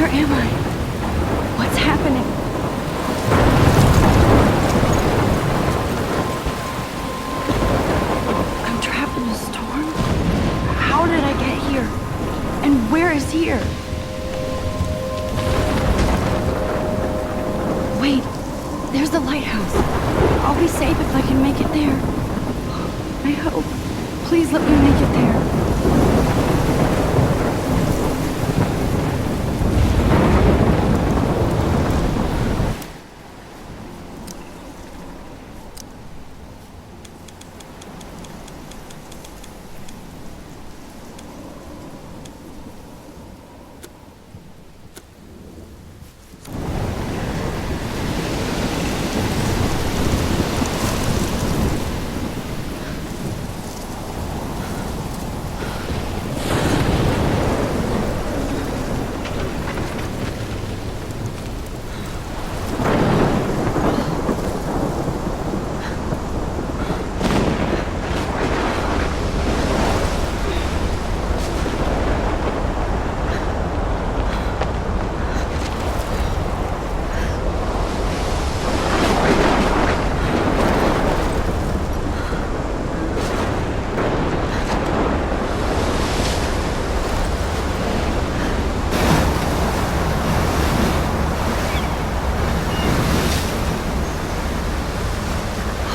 Where am I? What's happening? I'm trapped in a storm? How did I get here? And where is here? Wait, there's the lighthouse. I'll be safe if I can make it there. I hope. Please let me make it there.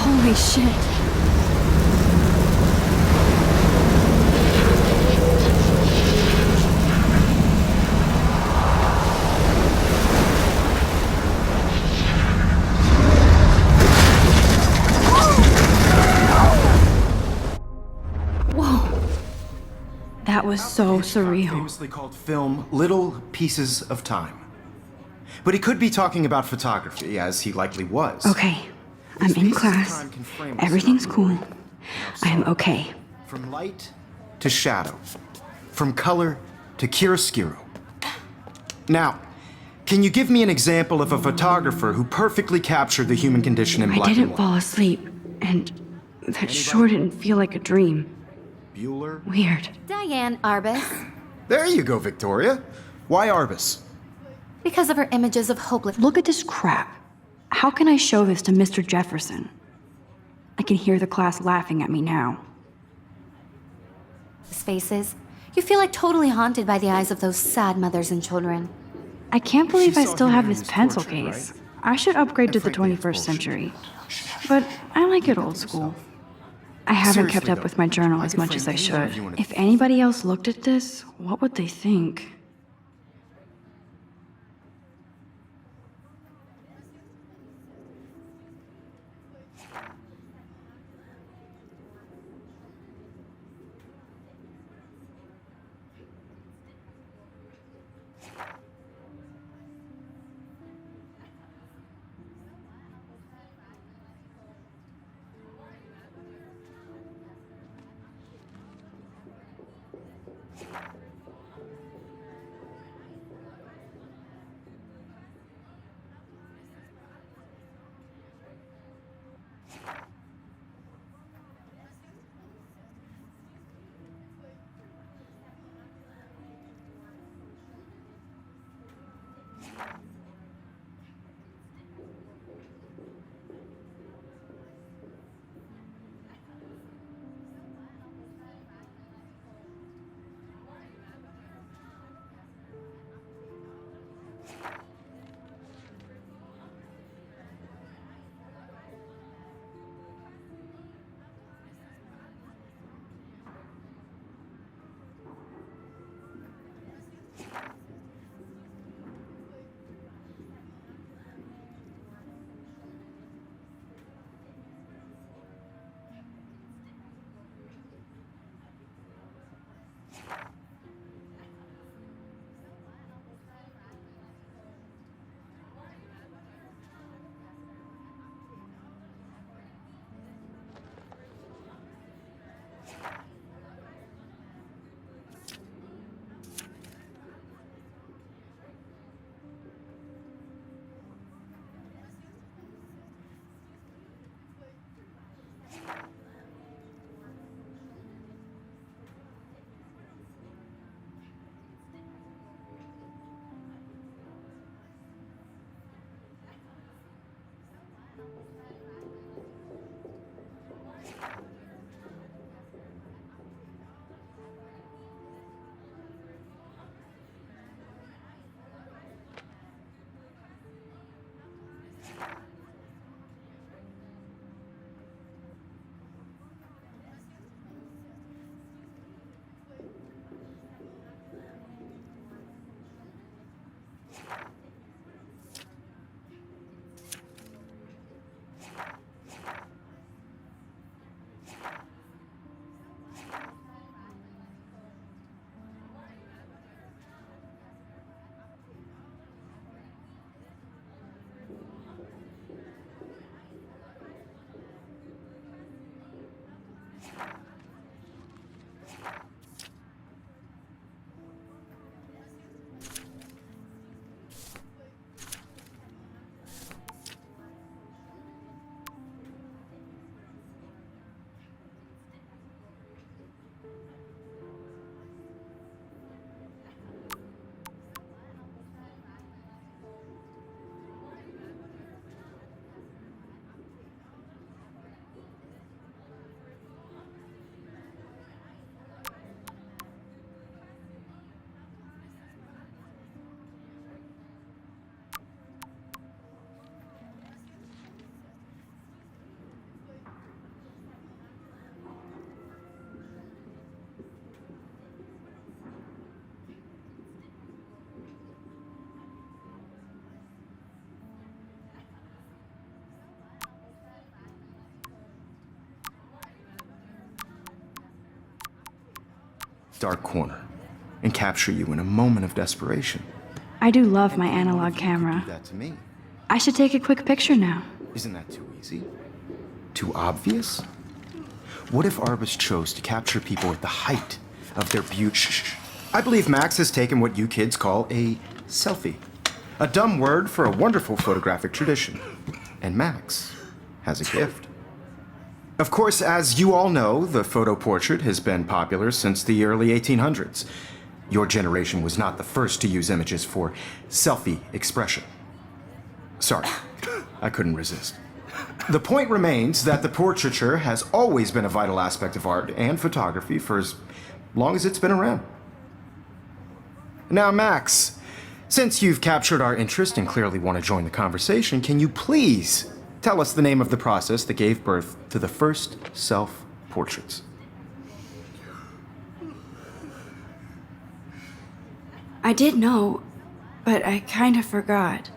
Holy shit. Whoa. That was so surreal. Famously called film Little Pieces of Time. But he could be talking about photography, as he likely was. Okay, I'm in class. Everything's cool. I am okay. From light to shadow. From color to chiaroscuro. Now, can you give me an example of a photographer who perfectly captured the human condition in I black and didn't white? fall asleep, and that sure didn't feel like a dream. Bueller? Weird. Diane Arbus. There you go, Victoria. Why Arbus? Because of her images of hopeless Look at this crap. How can I show this to Mr. Jefferson? I can hear the class laughing at me now. faces. You feel like totally haunted by the eyes of those sad mothers and children. I can't believe I saw still have human this pencil torture, right? case. I should upgrade to the frankly, it's 21st bullshit. century. But I like it old school. I haven't kept Seriously, up though, with my journal I as could much as I frame any should. of you in a- If anybody else looked at this, what would they think? dark corner and capture you in a moment of desperation. I do love my analog camera. Do that to me. I should take a quick picture now. Isn't that too easy? Too obvious? What if Arbus chose to capture people at the height of their beauty? Shh. I believe Max has taken what you kids call a selfie. A dumb word for a wonderful photographic tradition. And Max has a gift. Of course, as you all know, the photo portrait has been popular since the early 1800s. Your generation was not the first to use images for selfie expression. Sorry, I couldn't resist. The point remains that the portraiture has always been a vital aspect of art and photography for as long as it's been around. Now, Max, since you've captured our interest and clearly want to join the conversation, can you please tell us the name of the process that gave birth to the first self-portraits? I did know, but I kind of forgot.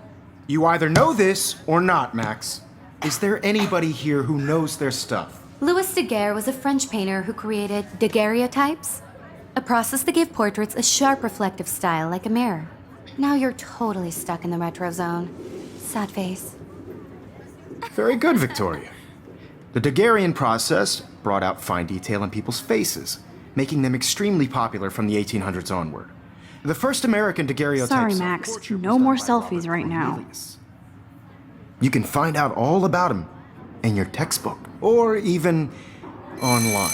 You either know this or not, Max. Is there anybody here who knows their stuff? Louis Daguerre was a French painter who created daguerreotypes, a process that gave portraits a sharp reflective style like a mirror. Now you're totally stuck in the retro zone. Sad face. Very good, Victoria. The Daguerrean process brought out fine detail in people's faces, making them extremely popular from the 1800s onward. The first American daguerreotype. Sorry, Max. self-portrait No was more done by selfies Robert right now. Cornelius. You can find out all about him in your textbook or even online.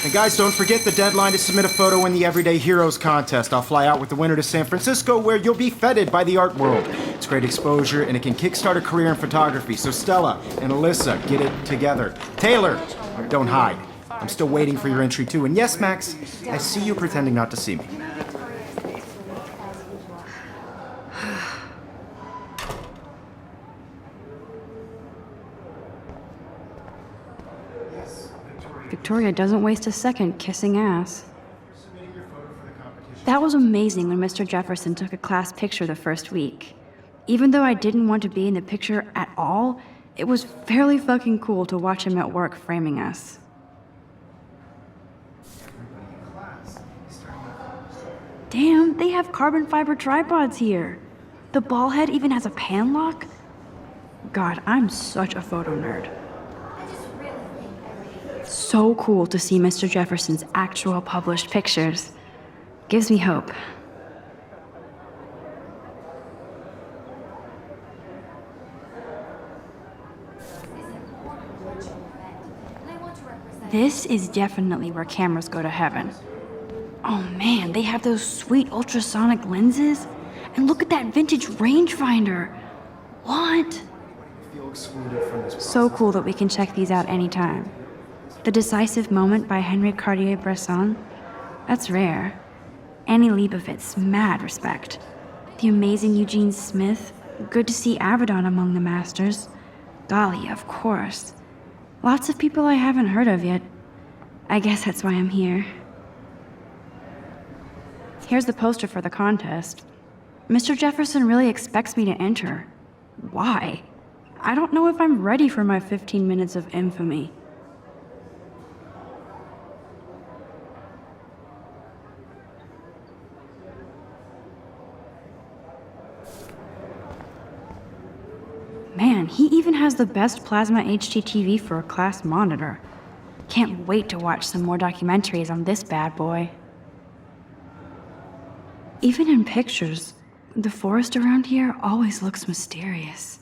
And guys, don't forget the deadline to submit a photo in the Everyday Heroes contest. I'll fly out with the winner to San Francisco, where you'll be feted by the art world. It's great exposure, and it can kickstart a career in photography. So Stella and Alyssa, get it together. Taylor, don't hide. I'm still waiting for your entry too. And yes, Max, I see you pretending not to see me. Victoria doesn't waste a second kissing ass. That was amazing when Mr. Jefferson took a class picture the first week. Even though I didn't want to be in the picture at all, it was fairly fucking cool to watch him at work framing us. Damn, they have carbon fiber tripods here. The ball head even has a pan lock. God, I'm such a photo nerd. So cool to see Mr. Jefferson's actual published pictures. Gives me hope. This is definitely where cameras go to heaven. Oh man, they have those sweet ultrasonic lenses. And look at that vintage rangefinder. What? So cool that we can check these out anytime. The Decisive Moment by Henry Cartier-Bresson. That's rare. Annie Leibovitz, mad respect. The amazing Eugene Smith. Good to see Avedon among the masters. Dali, of course. Lots of people I haven't heard of yet. I guess that's why I'm here. Here's the poster for the contest. Mr. Jefferson really expects me to enter. Why? I don't know if I'm ready for my 15 minutes of infamy. Man, he even has the best plasma HDTV for a class monitor. Can't wait to watch some more documentaries on this bad boy. Even in pictures, the forest around here always looks mysterious.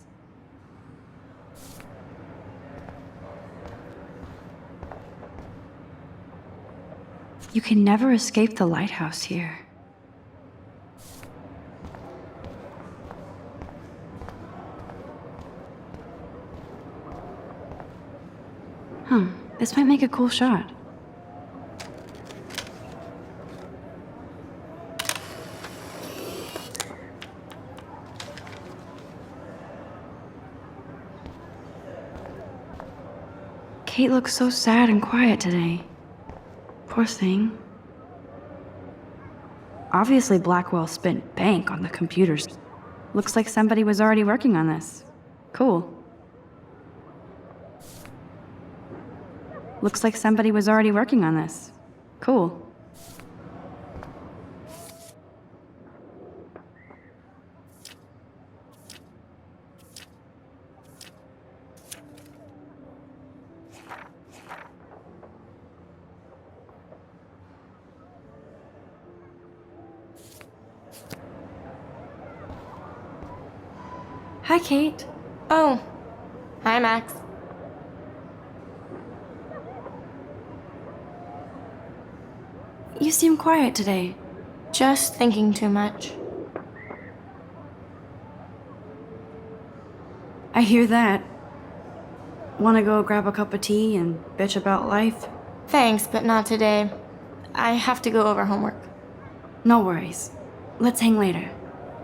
You can never escape the lighthouse here. This might make a cool shot. Kate looks so sad and quiet today. Poor thing. Obviously, Blackwell spent bank on the computers. Looks like somebody was already working on this. Cool. Looks like somebody was already working on this. Cool. Hi, Kate. Oh, hi, Max. You seem quiet today. Just thinking too much. I hear that. Wanna go grab a cup of tea and bitch about life? Thanks, but not today. I have to go over homework. No worries. Let's hang later.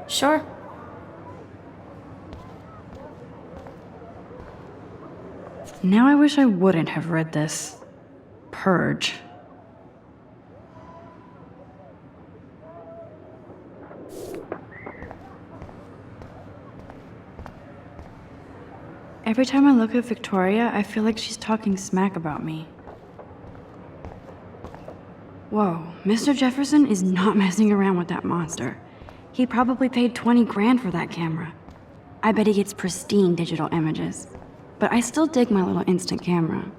Sure. Now I wish I wouldn't have read this. Purge. Every time I look at Victoria, I feel like she's talking smack about me. Whoa, Mr. Jefferson is not messing around with that monster. He probably paid 20 grand for that camera. I bet he gets pristine digital images. But I still dig my little instant camera.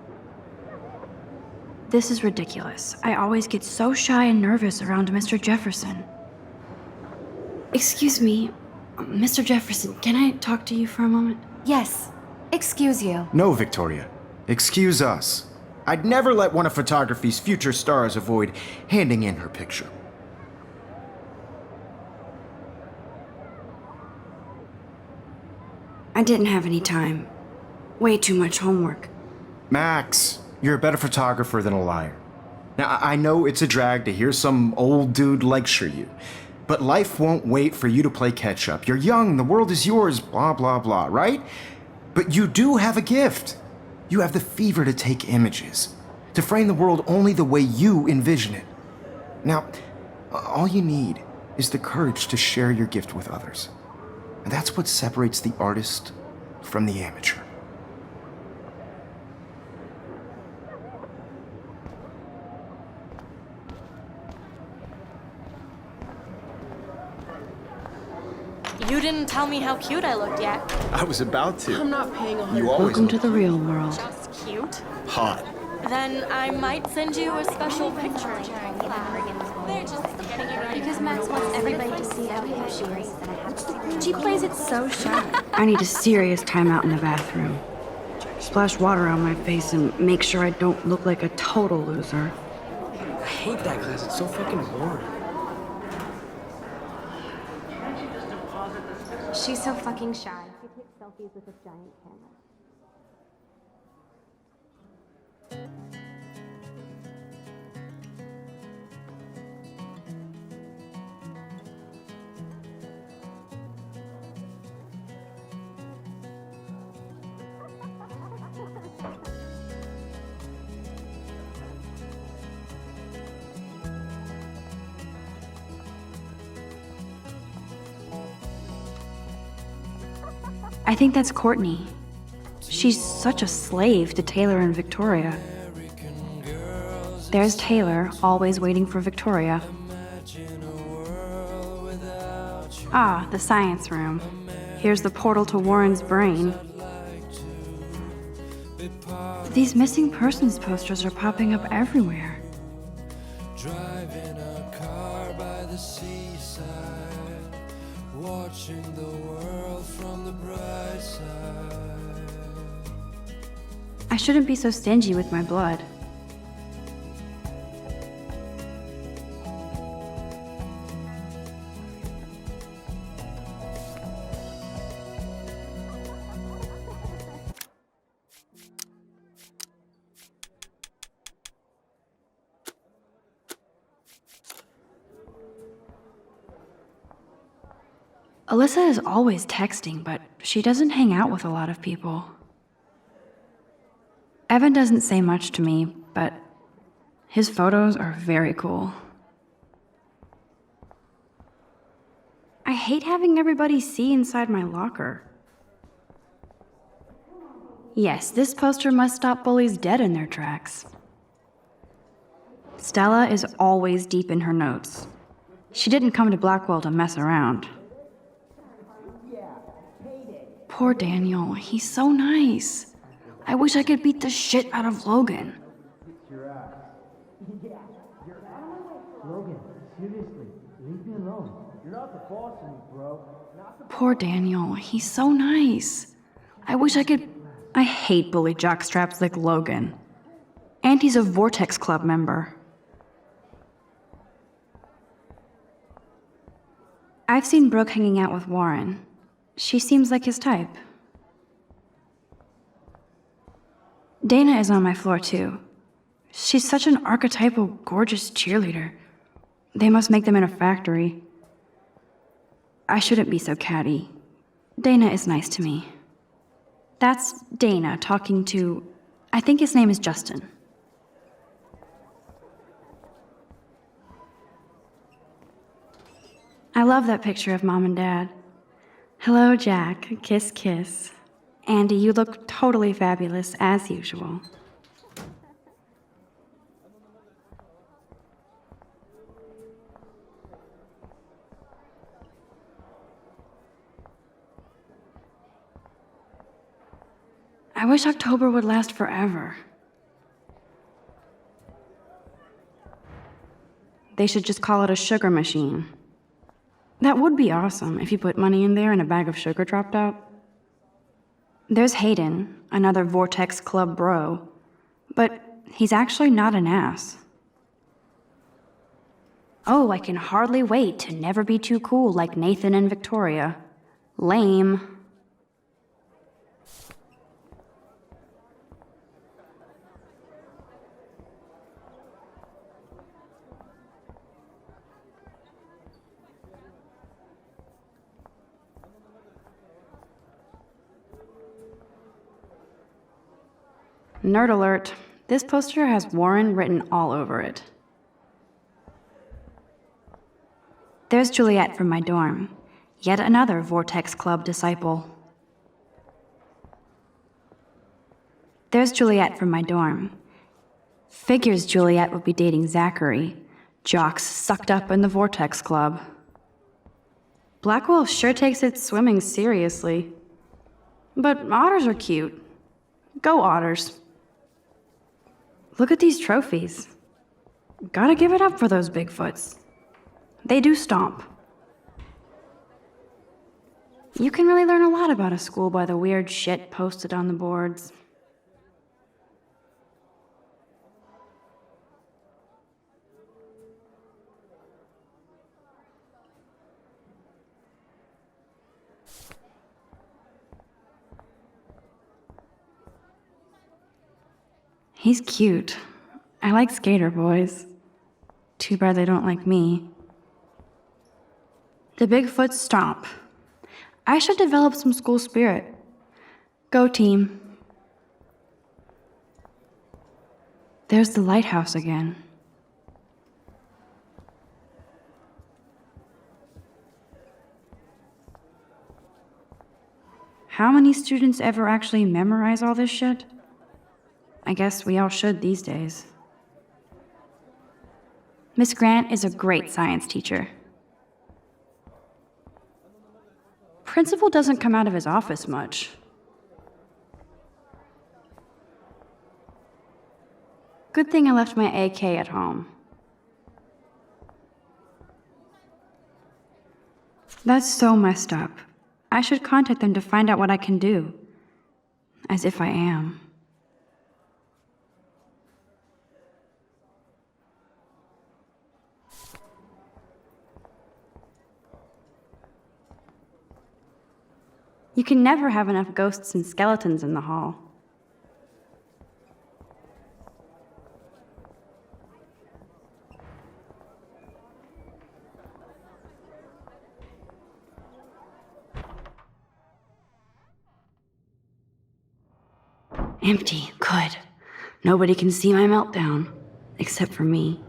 This is ridiculous. I always get so shy and nervous around Mr. Jefferson. Excuse me, Mr. Jefferson, can I talk to you for a moment? Yes. Excuse you. No, Victoria. Excuse us. I'd never let one of photography's future stars avoid handing in her picture. I didn't have any time. Way too much homework. Max, you're a better photographer than a liar. Now, I know it's a drag to hear some old dude lecture you, but life won't wait for you to play catch up. You're young, the world is yours, blah, blah, blah, right? But you do have a gift. You have the fever to take images, to frame the world only the way you envision it. Now, all you need is the courage to share your gift with others. And that's what separates the artist from the amateur. You didn't tell me how cute I looked yet. I was about to. I'm not paying 100. You always Welcome to the real world. Just cute. hot. Then I might send you a special picture. They're just getting it ready. Because Max wants everybody to see how cute she is. She plays it so shy. I need a serious timeout in the bathroom. Splash water on my face and make sure I don't look like a total loser. I hate that class. It's so fucking boring. She's so fucking shy. She takes selfies with this giant camera. I think that's Courtney. She's such a slave to Taylor and Victoria. There's Taylor, always waiting for Victoria. Ah, the science room. Here's the portal to Warren's brain. These missing persons posters are popping up everywhere. Driving a car by the seaside, watching the world from the bright side. I shouldn't be so stingy with my blood. Alyssa is always texting, but she doesn't hang out with a lot of people. Evan doesn't say much to me, but his photos are very cool. I hate having everybody see inside my locker. Yes, this poster must stop bullies dead in their tracks. Stella is always deep in her notes. She didn't come to Blackwell to mess around. Poor Daniel, he's so nice. I wish I could beat the shit out of Logan. Logan, seriously, leave me alone. You're not the boss of me, bro. Poor Daniel, he's so nice. I wish I could. I hate bully jockstraps like Logan. And he's a Vortex Club member. I've seen Brooke hanging out with Warren. She seems like his type. Dana is on my floor too. She's such an archetypal, gorgeous cheerleader. They must make them in a factory. I shouldn't be so catty. Dana is nice to me. That's Dana talking to, I think his name is Justin. I love that picture of Mom and Dad. Hello, Jack. Kiss, kiss. Andy, you look totally fabulous, as usual. I wish October would last forever. They should just call it a sugar machine. That would be awesome if you put money in there and a bag of sugar dropped out. There's Hayden, another Vortex Club bro, but he's actually not an ass. Oh, I can hardly wait to never be too cool like Nathan and Victoria. Lame. Nerd alert, this poster has Warren written all over it. There's Juliet from my dorm, yet another Vortex Club disciple. There's Juliet from my dorm. Figures Juliet would be dating Zachary, jocks sucked up in the Vortex Club. Blackwell sure takes its swimming seriously. But otters are cute. Go otters. Look at these trophies. Gotta give it up for those Bigfoots. They do stomp. You can really learn a lot about a school by the weird shit posted on the boards. He's cute. I like skater boys. Too bad they don't like me. The Bigfoot stomp. I should develop some school spirit. Go team. There's the lighthouse again. How many students ever actually memorize all this shit? I guess we all should these days. Miss Grant is a great science teacher. Principal doesn't come out of his office much. Good thing I left my AK at home. That's so messed up. I should contact them to find out what I can do. As if I am. You can never have enough ghosts and skeletons in the hall. Empty. Good. Nobody can see my meltdown. Except for me.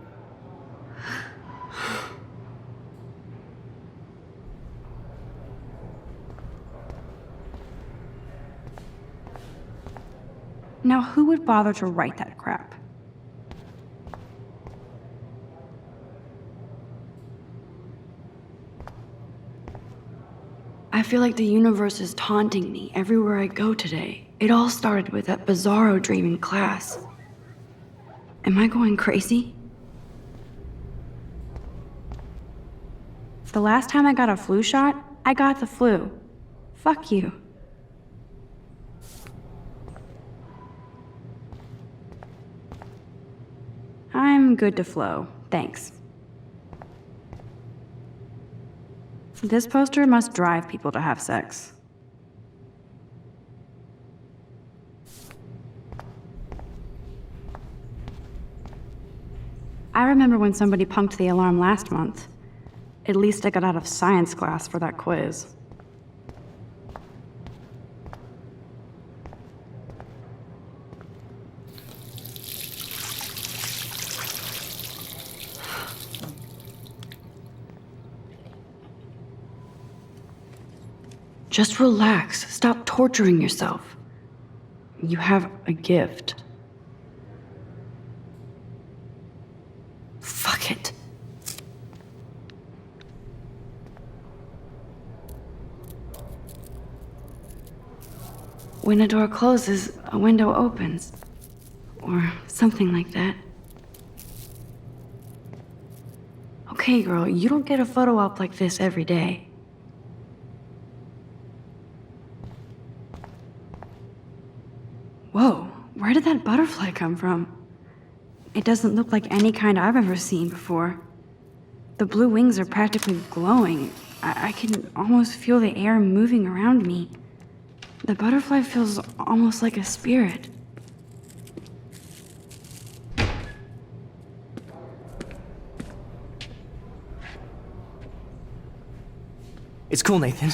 Now, who would bother to write that crap? I feel like the universe is taunting me everywhere I go today. It all started with that bizarro dream in class. Am I going crazy? The last time I got a flu shot, I got the flu. Fuck you. I'm good to flow, thanks. This poster must drive people to have sex. I remember when somebody punked the alarm last month. At least I got out of science class for that quiz. Just relax. Stop torturing yourself. You have a gift. Fuck it. When a door closes, a window opens. Or something like that. Okay, girl, you don't get a photo op like this every day. Whoa, where did that butterfly come from? It doesn't look like any kind I've ever seen before. The blue wings are practically glowing. I can almost feel the air moving around me. The butterfly feels almost like a spirit. It's cool, Nathan.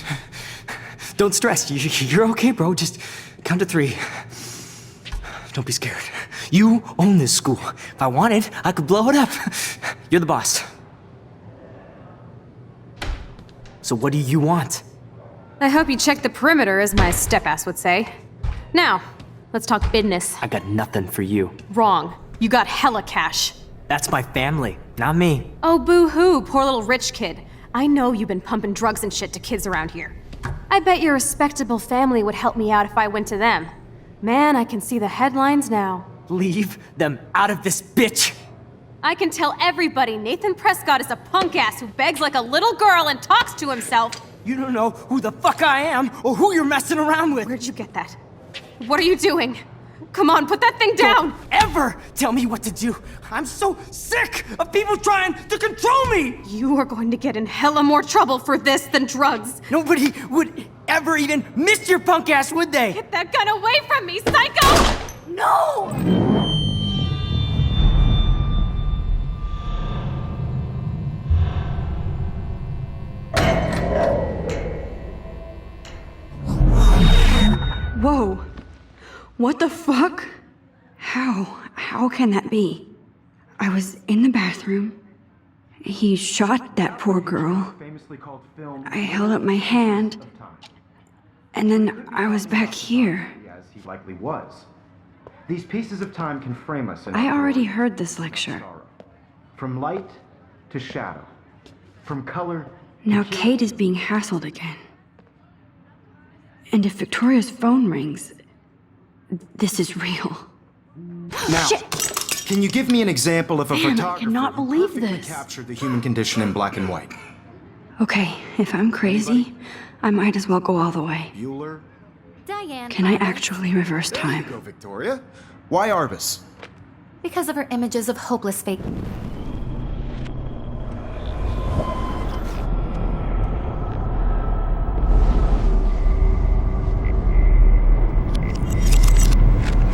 Don't stress. You're okay, bro. Just count to 3. Don't be scared. You own this school. If I wanted, I could blow it up. You're the boss. So what do you want? I hope you checked the perimeter, as my step-ass would say. Now, let's talk business. I got nothing for you. Wrong. You got hella cash. That's my family, not me. Oh, boo-hoo, poor little rich kid. I know you've been pumping drugs and shit to kids around here. I bet your respectable family would help me out if I went to them. Man, I can see the headlines now. Leave them out of this bitch! I can tell everybody Nathan Prescott is a punk ass who begs like a little girl and talks to himself. You don't know who the fuck I am or who you're messing around with. Where'd you get that? What are you doing? Come on, put that thing down! Don't ever tell me what to do. I'm so sick of people trying to control me. You are going to get in hella more trouble for this than drugs. Nobody would ever even miss your punk ass, would they? Get that gun away from me, psycho! No! Whoa. What the fuck? How can that be? I was in the bathroom. He shot that poor girl. Famously called film. I held up my hand. And then I was back here. As he likely was. These pieces of time can frame us in I our already world. heard this lecture. Sorrow. From light to shadow. From color Now Kate is being hassled again. And if Victoria's phone rings, this is real. Now, Shit. can you give me an example of a Man, I photographer cannot who believe perfectly this. captured the human condition in black and white? Okay, if I'm crazy, I might as well go all the way. Bueller? Diane. Can I Arbus. actually reverse There you time? go, Victoria. Why Arbus? Because of her images of hopeless fate.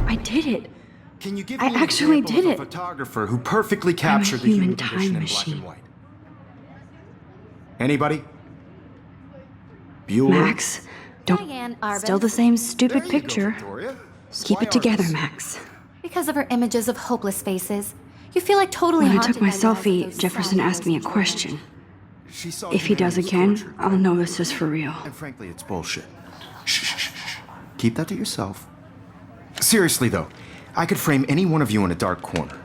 I did it. Can you give I me an actually example did of a it. photographer who perfectly captured the human human condition time in black machine. and white? Anybody? Bueller? Max, don't. Diane Arbus. Still the same There stupid you go, picture. Victoria. Keep Why it together, Arbus? Max. Because of her images of hopeless faces. You feel like totally When I haunted took my by the eyes of selfie, those Jefferson sad asked me a girls in question. She saw If he does humanity again, tortured. I'll know this is for real. And frankly, it's bullshit. Shh, shh, shh, shh. Keep that to yourself. Seriously, though, I could frame any one of you in a dark corner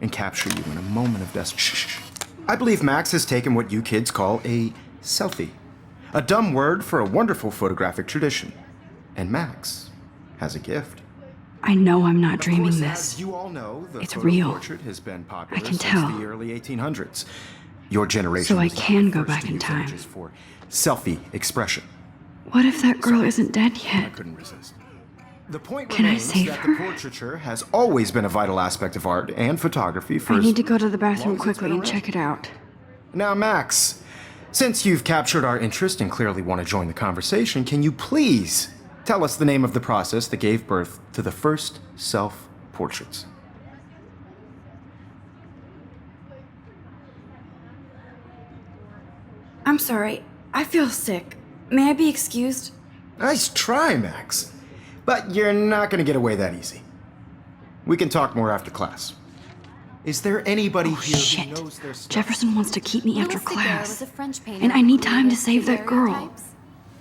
and capture you in a moment of desperation. I believe Max has taken what you kids call a selfie. A dumb word for a wonderful photographic tradition. And Max has a gift. I know I'm not dreaming Of course, this. as you all know, the It's photo real. portrait has been popular I can since tell. the early 1800s. Your generation So I was not can the go first back to in use time. images for selfie expression. What if that girl isn't dead I yet? couldn't resist. The point Can I remains save that her? the portraiture has always been a vital aspect of art and photography for I as need to go to the long bathroom as it's quickly been and around. check it out. Now, Max, since you've captured our interest and clearly want to join the conversation, can you please tell us the name of the process that gave birth to the first self-portraits? I'm sorry. I feel sick. May I be excused? Nice try, Max. But you're not going to get away that easy. We can talk more after class. Is there anybody here Shit. who knows their stuff? Jefferson wants to keep me after Louis Daguerre was class. a French painter And I who need time to created save that girl. daguerreotypes,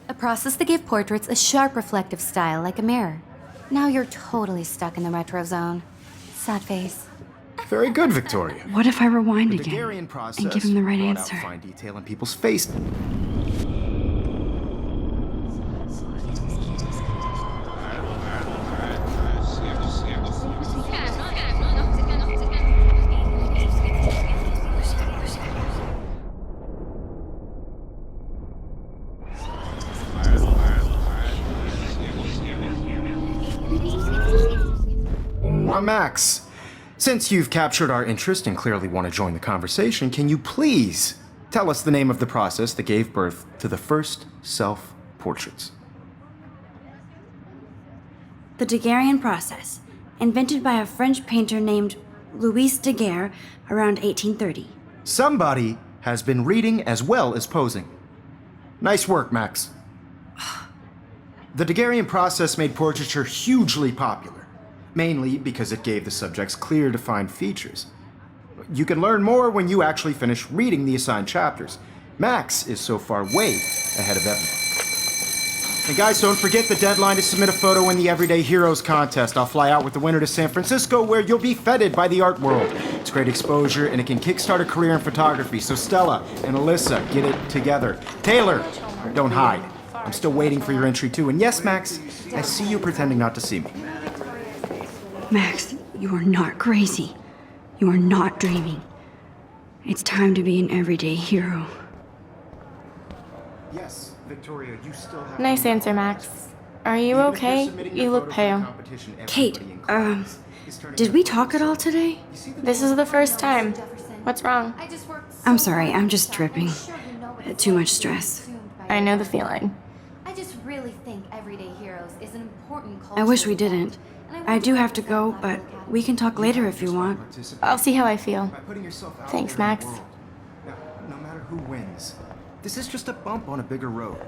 a process that gave portraits a sharp reflective style like a mirror. Now you're totally stuck in the retro zone. Sad face. Very good, Victoria. What if I rewind The again Daguerrean process and give him the right brought out answer? fine detail in people's face. Max, since you've captured our interest and clearly want to join the conversation, can you please tell us the name of the process that gave birth to the first self-portraits? The Daguerrean process, invented by a French painter named Louis Daguerre around 1830. Somebody has been reading as well as posing. Nice work, Max. The Daguerrean process made portraiture hugely popular, mainly because it gave the subjects clear, defined features. You can learn more when you actually finish reading the assigned chapters. Max is so far way ahead of everyone. And guys, don't forget the deadline to submit a photo in the Everyday Heroes contest. I'll fly out with the winner to San Francisco, where you'll be feted by the art world. It's great exposure, and it can kickstart a career in photography. So Stella and Alyssa, get it together. Taylor, don't hide. I'm still waiting for your entry too. And yes, Max, I see you pretending not to see me. Max, you are not crazy. You are not dreaming. It's time to be an everyday hero. Yes, Victoria, you still have... Nice answer, Max. Are you okay? You look pale. Kate, did we talk at all today? This is the first time. What's wrong? I'm sorry, I'm just tripping. Too much stress. I know the feeling. I just really think Everyday Heroes is an important culture. I wish we didn't. I do have to go, but we can talk later if you want. I'll see how I feel. By putting yourself out Thanks, there in the Max. world. Now, no matter who wins, this is just a bump on a bigger road.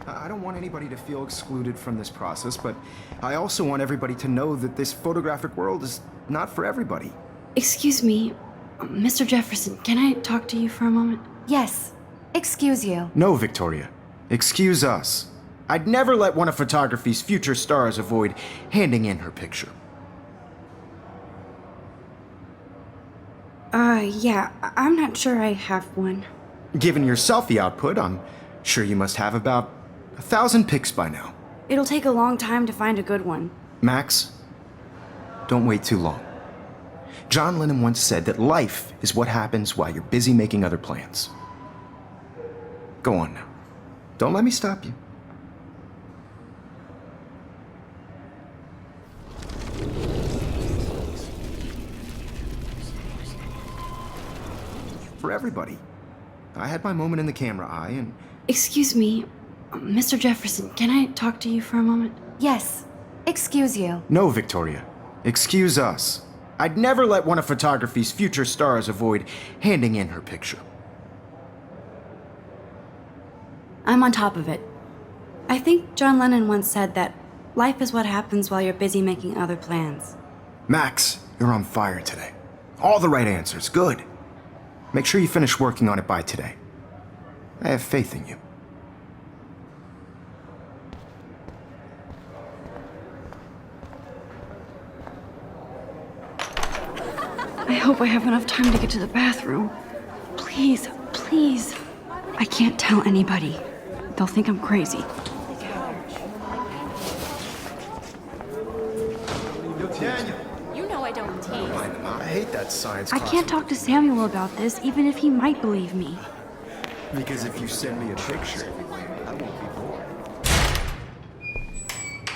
I don't want anybody to feel excluded from this process, but I also want everybody to know that this photographic world is not for everybody. Excuse me, Mr. Jefferson, can I talk to you for a moment? Yes. Excuse you. No, Victoria. Excuse us. I'd never let one of photography's future stars avoid handing in her picture. Yeah, I'm not sure I have one. Given your selfie output, I'm sure you must have about 1,000 pics by now. It'll take a long time to find a good one. Max, don't wait too long. John Lennon once said that life is what happens while you're busy making other plans. Go on now. Don't let me stop you. For everybody. I had my moment in the camera eye, and Excuse me, Mr. Jefferson, can I talk to you for a moment? Yes. Excuse you. no, Victoria. Excuse us. I'd never let one of photography's future stars avoid handing in her picture. I'm on top of it. I think John Lennon once said that life is what happens while you're busy making other plans. Max, you're on fire today. All the right answers. Good. Make sure you finish working on it by today. I have faith in you. I hope I have enough time to get to the bathroom. Please, please. I can't tell anybody. They'll think I'm crazy. You know I don't tease. I hate that science I class. can't talk to Samuel about this, even if he might believe me. Because if you send me a picture, I won't be bored.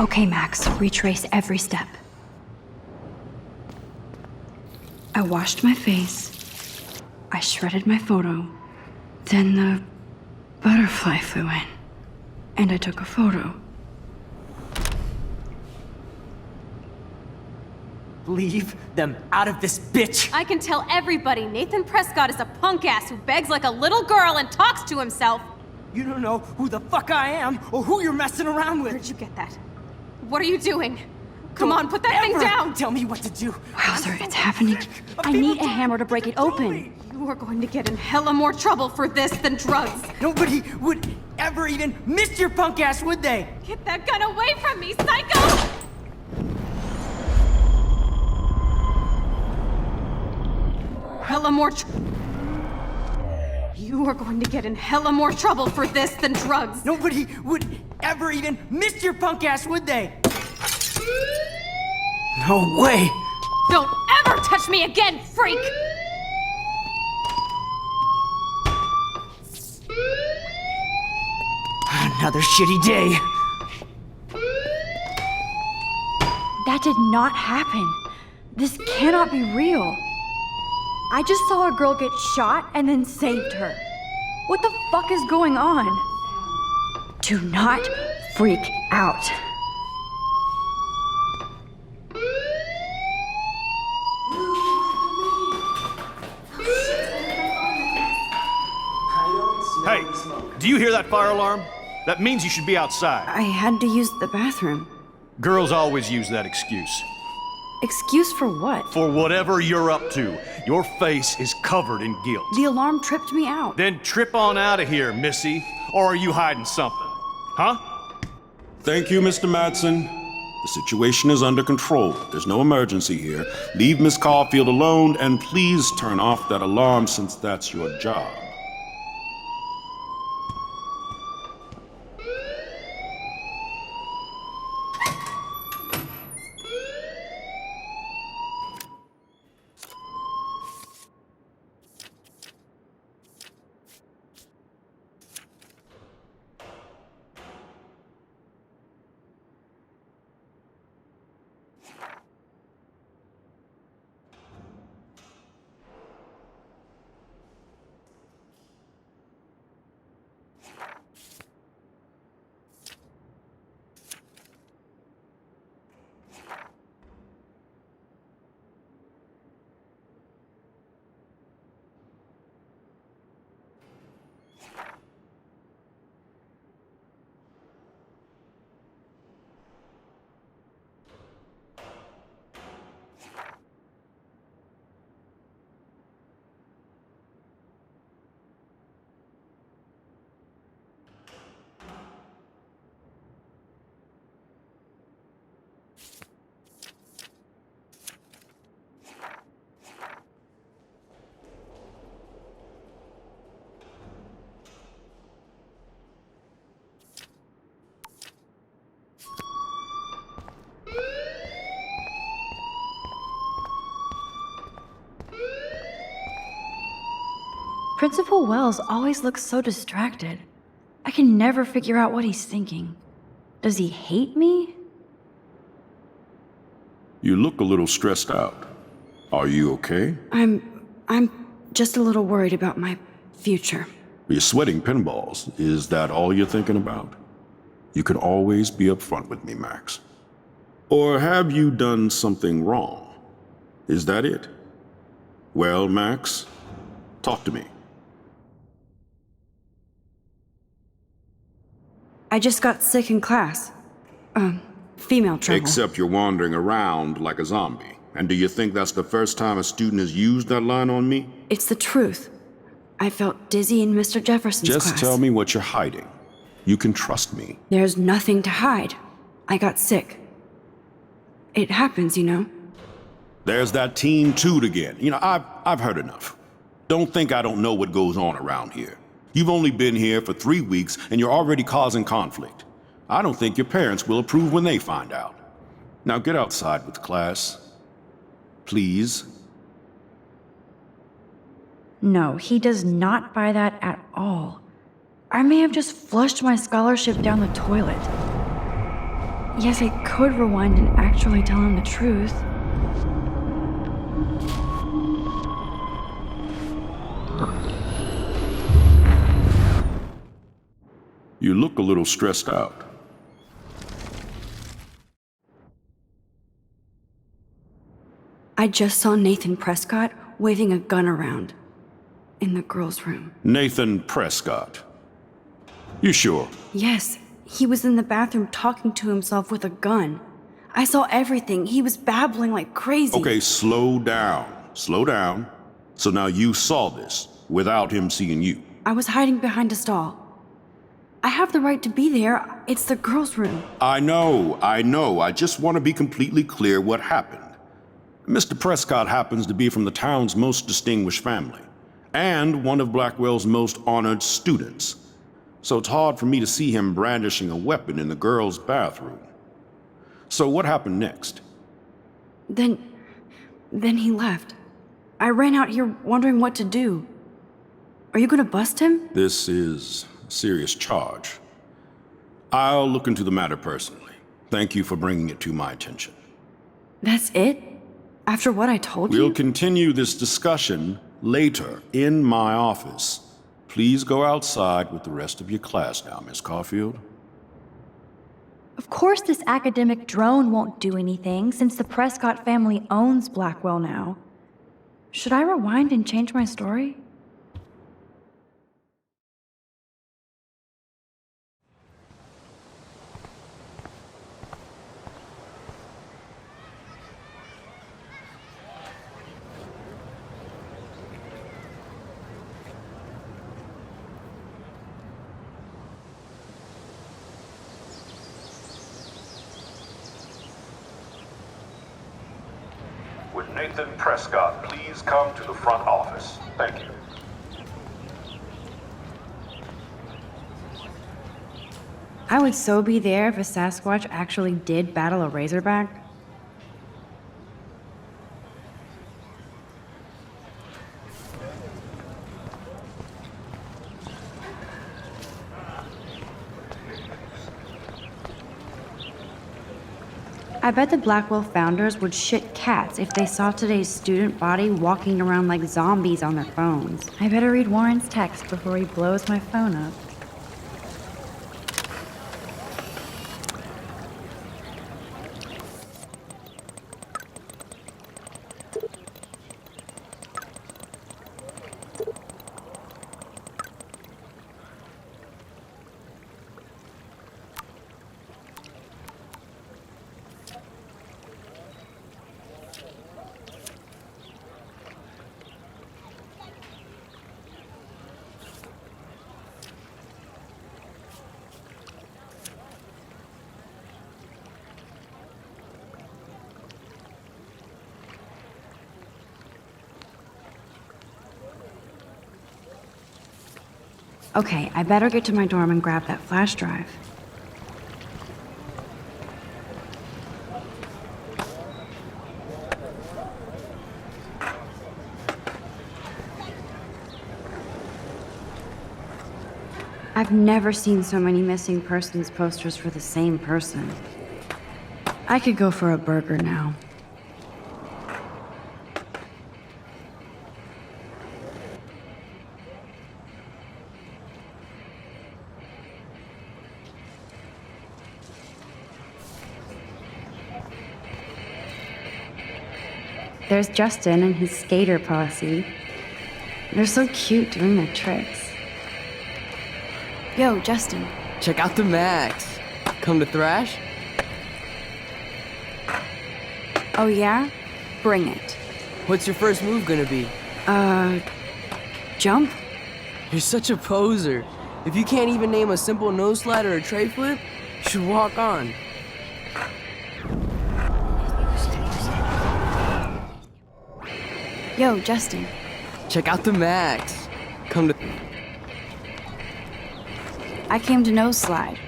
Okay, Max, retrace every step. I washed my face. I shredded my photo. Then the butterfly flew in. And I took a photo. Leave them out of this bitch! I can tell everybody Nathan Prescott is a punk ass who begs like a little girl and talks to himself. You don't know who the fuck I am or who you're messing around with. Where'd you get that? What are you doing? Come on, put that thing Ever down! Tell me what to do. Wowzer, it's happening. I need a hammer to break it open. You are going to get in hella more trouble for this than drugs. Nobody would ever even miss your punk ass, would they? Get that gun away from me, psycho! Hella more You are going to get in hella more trouble for this than drugs. Nobody would ever even miss your punk ass, would they? No way! Don't ever touch me again, freak! Another shitty day. That did not happen. This cannot be real. I just saw a girl get shot and then saved her. What the fuck is going on? Do not freak out. Hey, do you hear that fire alarm? That means you should be outside. I had to use the bathroom. Girls always use that excuse. Excuse for what? For whatever you're up to, your face is covered in guilt. The alarm tripped me out. Then trip on out of here, Missy. Or are you hiding something? Huh? Thank you, Mr. Madsen. The situation is under control. There's no emergency here. Leave Miss Caulfield alone, and please turn off that alarm since that's your job. Principal Wells always looks so distracted. I can never figure out what he's thinking. Does he hate me? You look a little stressed out. Are you okay? I'm just a little worried about my future. You're sweating pinballs. Is that all you're thinking about? You can always be upfront with me, Max. Or have you done something wrong? Is that it? Well, Max, talk to me. I just got sick in class. Female trouble. Except you're wandering around like a zombie. And do you think that's the first time a student has used that line on me? It's the truth. I felt dizzy in Mr. Jefferson's class. Just tell me what you're hiding. You can trust me. There's nothing to hide. I got sick. It happens, you know. There's that Team Toot again. I've heard enough. Don't think I don't know what goes on around here. You've only been here for 3 weeks and you're already causing conflict. I don't think your parents will approve when they find out. Now get outside with class. Please. No, he does not buy that at all. I may have just flushed my scholarship down the toilet. Yes, I could rewind and actually tell him the truth. You look a little stressed out. I just saw Nathan Prescott waving a gun around in the girls' room. Nathan Prescott. You sure? Yes, he was in the bathroom talking to himself with a gun. I saw everything. He was babbling like crazy. Okay, slow down. Slow down. So now you saw this without him seeing you. I was hiding behind a stall. I have the right to be there. It's the girls' room. I know. I just want to be completely clear what happened. Mr. Prescott happens to be from the town's most distinguished family, and one of Blackwell's most honored students. So it's hard for me to see him brandishing a weapon in the girls' bathroom. So what happened next? Then he left. I ran out here wondering what to do. Are you gonna bust him? This is a serious charge. I'll look into the matter personally. Thank you for bringing it to my attention. That's it? After what I told you? We'll continue this discussion later in my office. Please go outside with the rest of your class now, Miss Caulfield. Of course this academic drone won't do anything since the Prescott family owns Blackwell now. Should I rewind and change my story? Would Nathan Prescott please come to the front office? Thank you. I would so be there if a Sasquatch actually did battle a Razorback. I bet the Blackwell founders would shit cats if they saw today's student body walking around like zombies on their phones. I better read Warren's text before he blows my phone up. Okay, I better get to my dorm and grab that flash drive. I've never seen so many missing persons posters for the same person. I could go for a burger now. There's Justin and his skater posse. They're so cute doing their tricks. Yo, Justin. Check out the Max. Come to thrash? Oh yeah? Bring it. What's your first move gonna be? Jump? You're such a poser. If you can't even name a simple nose slide or a tray flip, you should walk on. Yo, Justin. Check out the Max. Come to... I came to nose slide.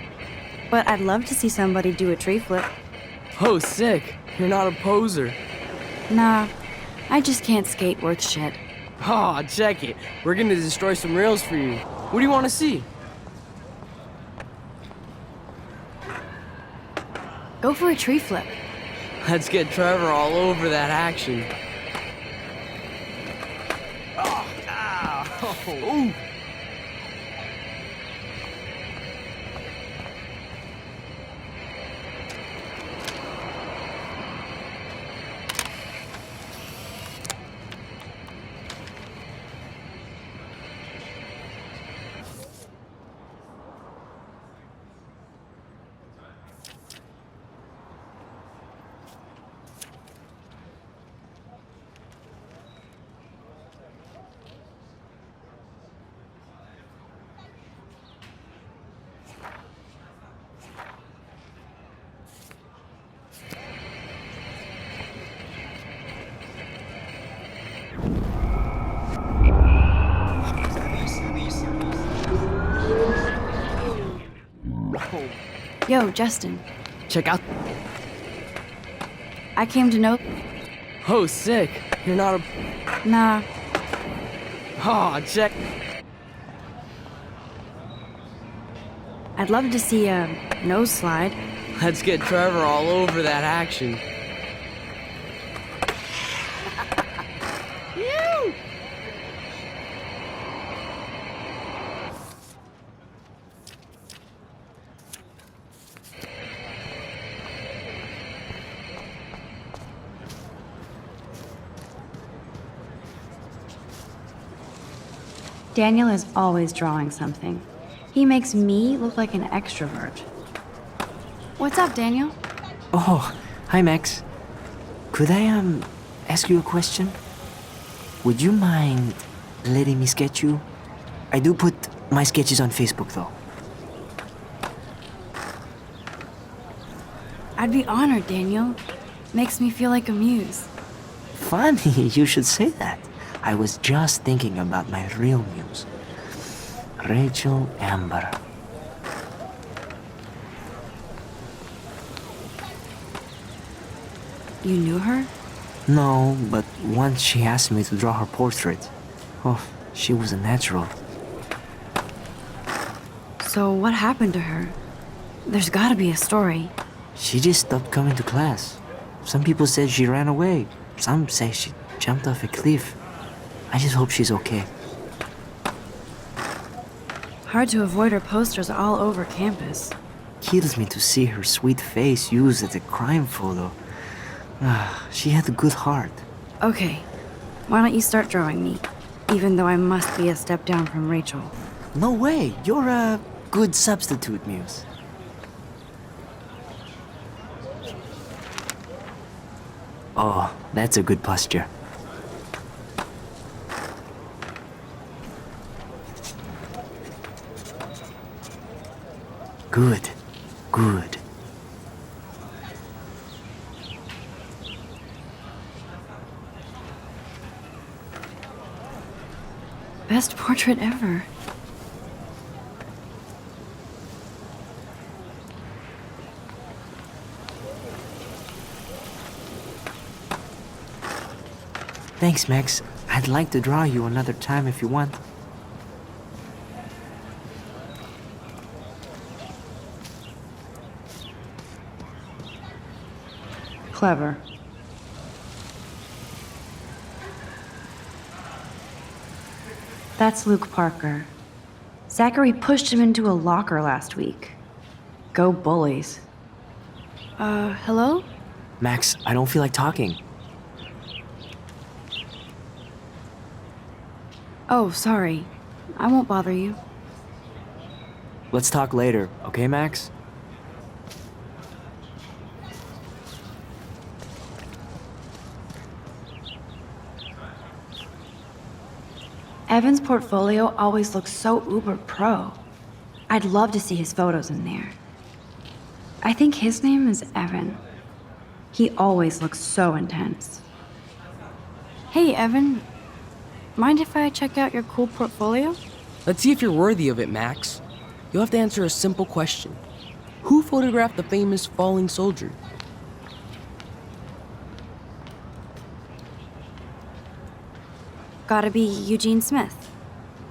But I'd love to see somebody do a tree flip. Oh, sick. You're not a poser. Nah, I just can't skate worth shit. Aw, check it. We're gonna destroy some rails for you. What do you want to see? Go for a tree flip. Let's get Trevor all over that action. Ooh. Yo, Justin. Check out. I came to know. Oh, sick. You're not a. Nah, Aw, check. I'd love to see a nose slide. Let's get Trevor all over that action. Daniel is always drawing something. He makes me look like an extrovert. What's up, Daniel? Oh, hi, Max. Could I, ask you a question? Would you mind letting me sketch you? I do put my sketches on Facebook, though. I'd be honored, Daniel. Makes me feel like a muse. Funny, you should say that. I was just thinking about my real muse, Rachel Amber. You knew her? No, but once she asked me to draw her portrait. Oh, she was a natural. So what happened to her? There's gotta be a story. She just stopped coming to class. Some people said she ran away. Some say she jumped off a cliff. I just hope she's okay. Hard to avoid her posters all over campus. Kills me to see her sweet face used as a crime photo. She had a good heart. Okay, why don't you start drawing me? Even though I must be a step down from Rachel. No way, you're a good substitute, Muse. Oh, that's a good posture. Good, good. Best portrait ever. Thanks, Max. I'd like to draw you another time if you want. Clever. That's Luke Parker. Zachary pushed him into a locker last week. Go bullies. Hello? Max, I don't feel like talking. Oh, sorry. I won't bother you. Let's talk later, okay, Max? Evan's portfolio always looks so uber pro. I'd love to see his photos in there. I think his name is Evan. He always looks so intense. Hey, Evan. Mind if I check out your cool portfolio? Let's see if you're worthy of it, Max. you'll have to answer a simple question. Who photographed the famous falling soldier? Gotta be Eugene Smith.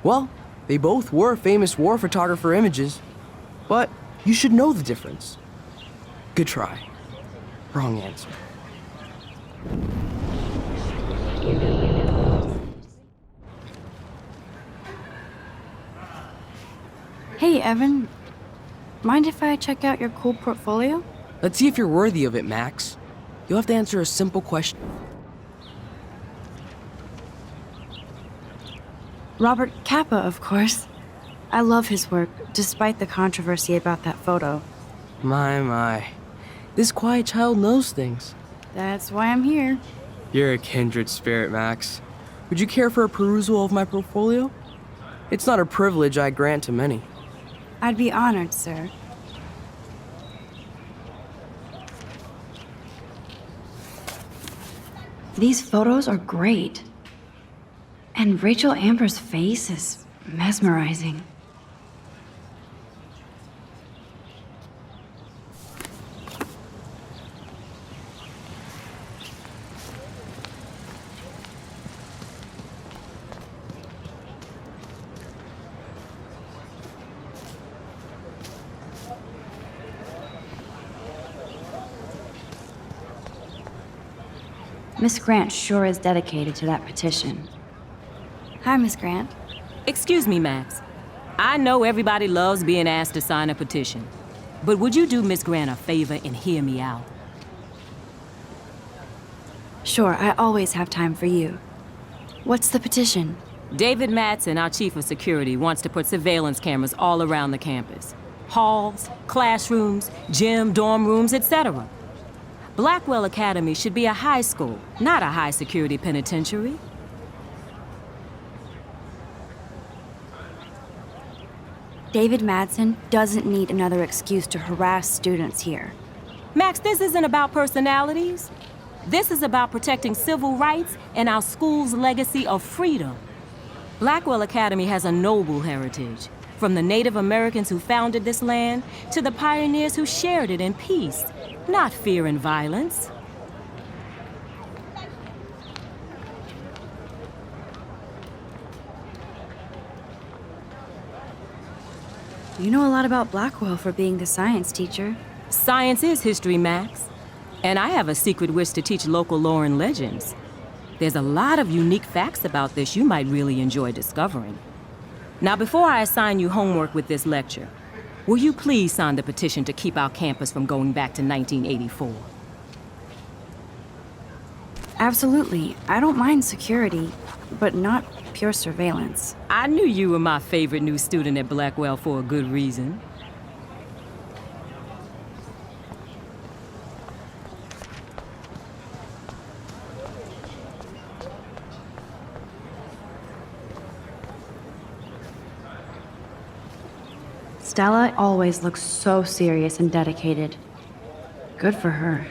Well, they both were famous war photographer images, but you should know the difference. Good try. Wrong answer. Hey, Evan. Mind if I check out your cool portfolio? Let's see if you're worthy of it, Max. You'll have to answer a simple question. Robert Capa, of course. I love his work, despite the controversy about that photo. My. This quiet child knows things. That's why I'm here. You're a kindred spirit, Max. Would you care for a perusal of my portfolio? It's not a privilege I grant to many. I'd be honored, sir. These photos are great. And Rachel Amber's face is mesmerizing. Miss Grant sure is dedicated to that petition. Hi, Miss Grant. Excuse me, Max. I know everybody loves being asked to sign a petition, but would you do Miss Grant a favor and hear me out? Sure, I always have time for you. What's the petition? David Madsen, our chief of security, wants to put surveillance cameras all around the campus. Halls, classrooms, gym, dorm rooms, etc. Blackwell Academy should be a high school, not a high-security penitentiary. David Madsen doesn't need another excuse to harass students here. Max, this isn't about personalities. This is about protecting civil rights and our school's legacy of freedom. Blackwell Academy has a noble heritage, from the Native Americans who founded this land to the pioneers who shared it in peace, not fear and violence. You know a lot about Blackwell for being the science teacher. Science is history, Max. And I have a secret wish to teach local lore and legends. There's a lot of unique facts about this you might really enjoy discovering. Now, before I assign you homework with this lecture, will you please sign the petition to keep our campus from going back to 1984? Absolutely. I don't mind security, but not pure surveillance. I knew you were my favorite new student at Blackwell for a good reason. Stella always looks so serious and dedicated. Good for her.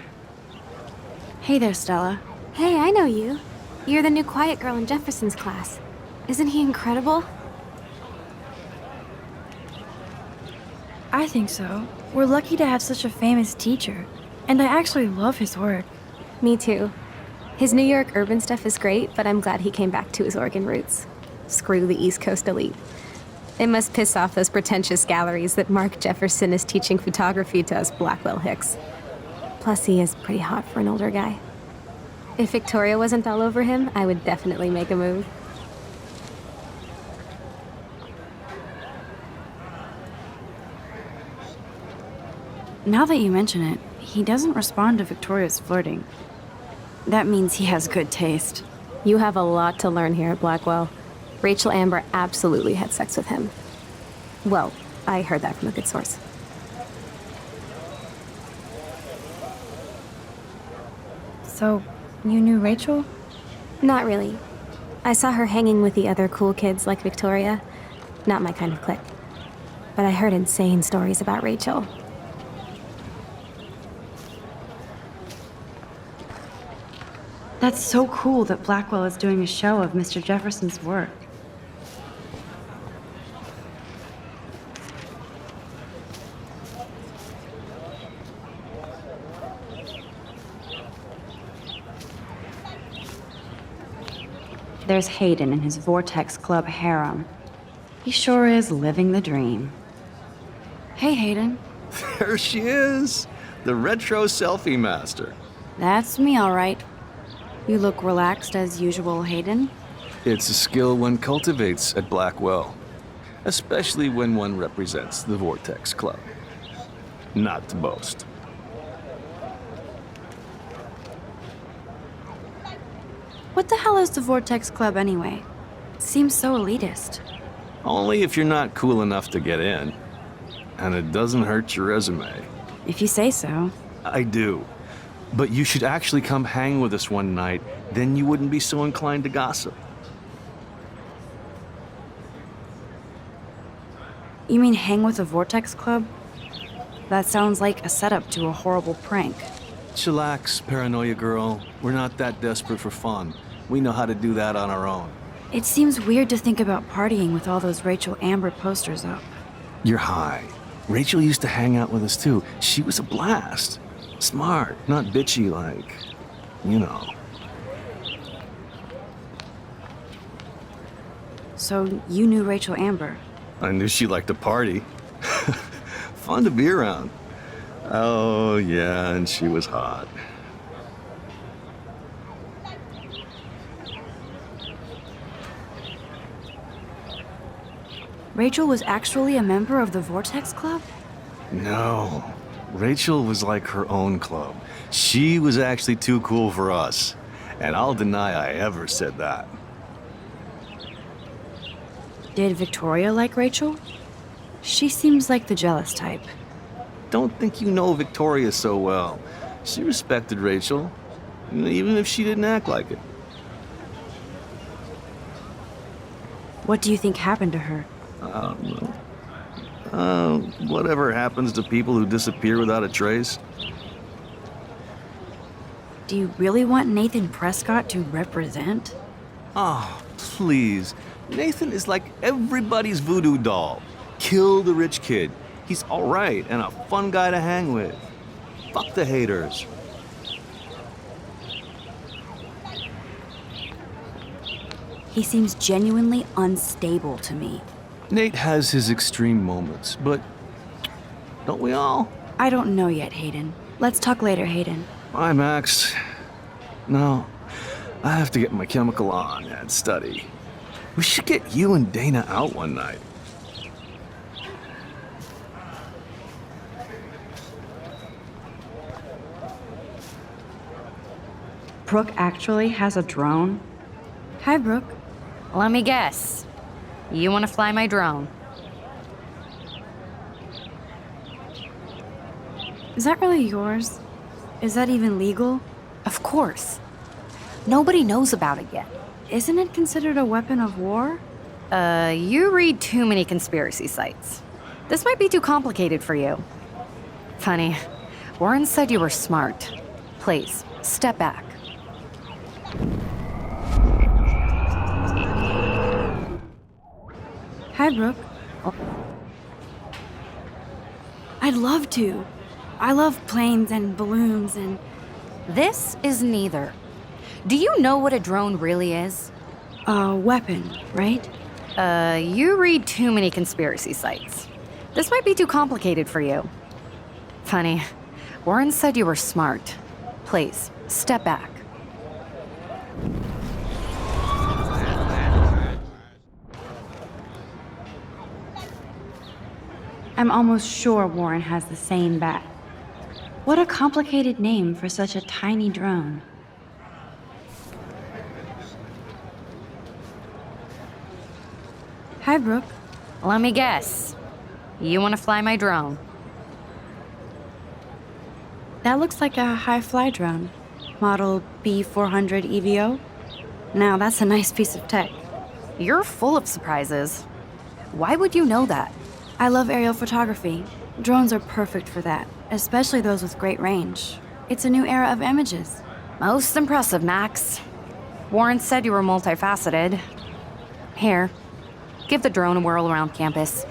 Hey there, Stella. Hey, I know you. You're the new quiet girl in Jefferson's class. Isn't he incredible? I think so. We're lucky to have such a famous teacher. And I actually love his work. Me too. His New York urban stuff is great, but I'm glad he came back to his Oregon roots. Screw the East Coast elite. It must piss off those pretentious galleries that Mark Jefferson is teaching photography to us Blackwell hicks. Plus, he is pretty hot for an older guy. If Victoria wasn't all over him, I would definitely make a move. Now that you mention it, he doesn't respond to Victoria's flirting. That means he has good taste. You have a lot to learn here at Blackwell. Rachel Amber absolutely had sex with him. Well, I heard that from a good source. So, you knew Rachel? Not really. I saw her hanging with the other cool kids like Victoria. Not my kind of clique. But I heard insane stories about Rachel. That's so cool that Blackwell is doing a show of Mr. Jefferson's work. there's Hayden and his Vortex Club harem. He sure is living the dream. Hey, Hayden. There she is, the retro selfie master. That's me, all right. You look relaxed as usual, Hayden. It's a skill one cultivates at Blackwell, especially when one represents the Vortex Club. Not to boast. What the hell is the Vortex Club anyway? It seems so elitist. Only if you're not cool enough to get in. And it doesn't hurt your resume. If you say so. I do. But you should actually come hang with us one night, then you wouldn't be so inclined to gossip. You mean hang with the Vortex Club? That sounds like a setup to a horrible prank. Chillax, paranoia girl. We're not that desperate for fun. We know how to do that on our own. It seems weird to think about partying with all those Rachel Amber posters up. You're high. Rachel used to hang out with us too. She was a blast. Smart, not bitchy like, you know. So you knew Rachel Amber? I knew she liked to party. Fun to be around. Oh, yeah, and she was hot. Rachel was actually a member of the Vortex Club? No. Rachel was like her own club. She was actually too cool for us. And I'll deny I ever said that. Did Victoria like Rachel? She seems like the jealous type. Don't think you know Victoria so well. She respected Rachel, even if she didn't act like it. What do you think happened to her? I don't know. Whatever happens to people who disappear without a trace. Do you really want Nathan Prescott to represent? Oh, please. Nathan is like everybody's voodoo doll. Kill the rich kid. He's all right and a fun guy to hang with. Fuck the haters. He seems genuinely unstable to me. Nate has his extreme moments, but don't we all? I don't know yet, Hayden. Let's talk later, Hayden. Bye, Max. No, I have to get my chemical on and study. We should get you and Dana out one night. Brooke actually has a drone? Hi, Brooke. Let me guess. You want to fly my drone? Is that really yours? Is that even legal? Of course. Nobody knows about it yet. Isn't it considered a weapon of war? You read too many conspiracy sites. This might be too complicated for you. Funny, Warren said you were smart. Please, step back. Hi, Brooke. I'd love to. I love planes and balloons and... This is neither. Do you know what a drone really is? A weapon, right? You read too many conspiracy sites. This might be too complicated for you. Funny, Warren said you were smart. Please, step back. I'm almost sure Warren has the same bat. What a complicated name for such a tiny drone. Hi, Brooke. Let me guess. You want to fly my drone? That looks like a high-fly drone. Model B400 EVO. Now, that's a nice piece of tech. You're full of surprises. Why would you know that? I love aerial photography. Drones are perfect for that, especially those with great range. It's a new era of images. Most impressive, Max. Warren said you were multifaceted. Here, give the drone a whirl around campus.